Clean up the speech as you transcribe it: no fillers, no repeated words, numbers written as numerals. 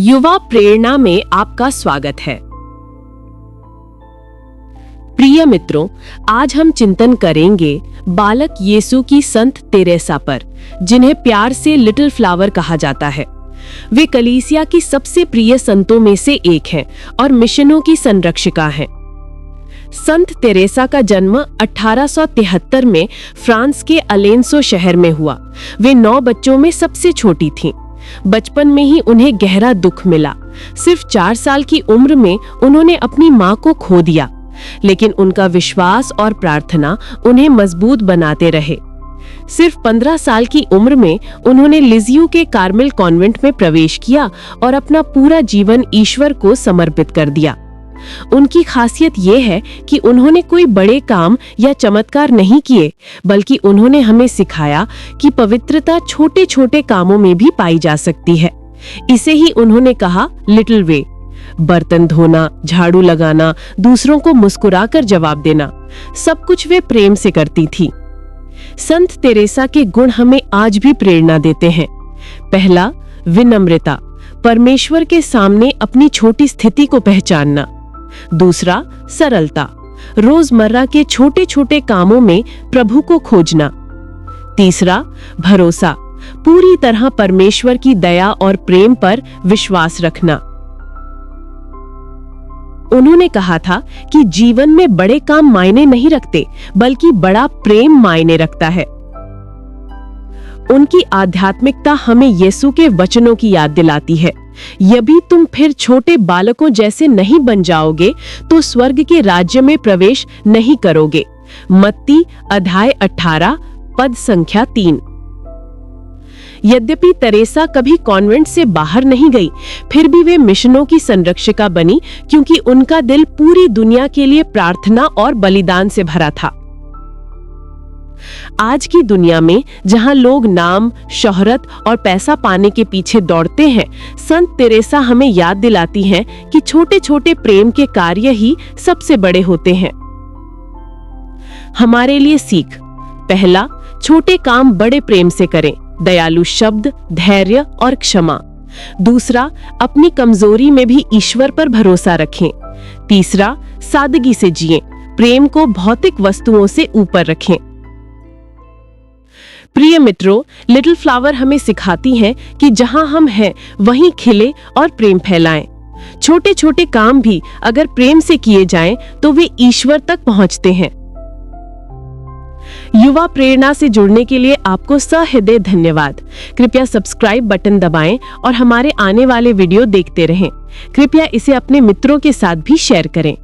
युवा प्रेरणा में आपका स्वागत है। प्रिय मित्रों, आज हम चिंतन करेंगे बालक यीशु की संत तेरेसा पर, जिन्हें प्यार से लिटिल फ्लावर कहा जाता है। वे कलीसिया की सबसे प्रिय संतों में से एक हैं और मिशनों की संरक्षिका हैं। संत तेरेसा का जन्म 1873 में फ्रांस के अलेंसो शहर में हुआ। वे 9 बच्चों में सबसे छोटी थीं। बचपन में ही उन्हें गहरा दुख मिला। सिर्फ 4 साल की उम्र में उन्होंने अपनी मां को खो दिया, लेकिन उनका विश्वास और प्रार्थना उन्हें मजबूत बनाते रहे। सिर्फ 15 साल की उम्र में उन्होंने लिजियो के कार्मेल कॉन्वेंट में प्रवेश किया और अपना पूरा जीवन ईश्वर को समर्पित कर दिया। उनकी खासियत ये है कि उन्होंने कोई बड़े काम या चमत्कार नहीं किए, बल्कि उन्होंने हमें सिखाया कि पवित्रता छोटे छोटे कामों में भी पाई जा सकती है। इसे ही उन्होंने कहा लिटिल वे। बर्तन धोना, झाड़ू लगाना, दूसरों को मुस्कुराकर जवाब देना, सब कुछ वे प्रेम से करती थी। संत तेरेसा के गुण हमें आज भी प्रेरणा देते हैं। पहला, विनम्रता, परमेश्वर के सामने अपनी छोटी स्थिति को पहचानना। दूसरा, सरलता, रोजमर्रा के छोटे छोटे कामों में प्रभु को खोजना। तीसरा, भरोसा, पूरी तरह परमेश्वर की दया और प्रेम पर विश्वास रखना। उन्होंने कहा था कि जीवन में बड़े काम मायने नहीं रखते, बल्कि बड़ा प्रेम मायने रखता है। उनकी आध्यात्मिकता हमें यीशु के वचनों की याद दिलाती है। यदि तुम फिर छोटे बालकों जैसे नहीं बन जाओगे तो स्वर्ग के राज्य में प्रवेश नहीं करोगे। मत्ती अध्याय 18 पद संख्या 3। यद्यपि तेरेसा कभी कॉन्वेंट से बाहर नहीं गई, फिर भी वे मिशनों की संरक्षिका बनी, क्योंकि उनका दिल पूरी दुनिया के लिए प्रार्थना और बलिदान से भरा था। आज की दुनिया में जहां लोग नाम, शोहरत और पैसा पाने के पीछे दौड़ते हैं, संत तेरेसा हमें याद दिलाती हैं कि छोटे छोटे प्रेम के कार्य ही सबसे बड़े होते हैं। हमारे लिए सीख: पहला, छोटे काम बड़े प्रेम से करें, दयालु शब्द, धैर्य और क्षमा। दूसरा, अपनी कमजोरी में भी ईश्वर पर भरोसा रखें। तीसरा, सादगी से जिएं, प्रेम को भौतिक वस्तुओं से ऊपर रखें। प्रिय मित्रों, लिटिल फ्लावर हमें सिखाती हैं कि जहां हम हैं वहीं खिले और प्रेम फैलाएं। छोटे छोटे काम भी अगर प्रेम से किए जाएं तो वे ईश्वर तक पहुंचते हैं। युवा प्रेरणा से जुड़ने के लिए आपको सहृदय धन्यवाद। कृपया सब्सक्राइब बटन दबाएं और हमारे आने वाले वीडियो देखते रहें। कृपया इसे अपने मित्रों के साथ भी शेयर करें।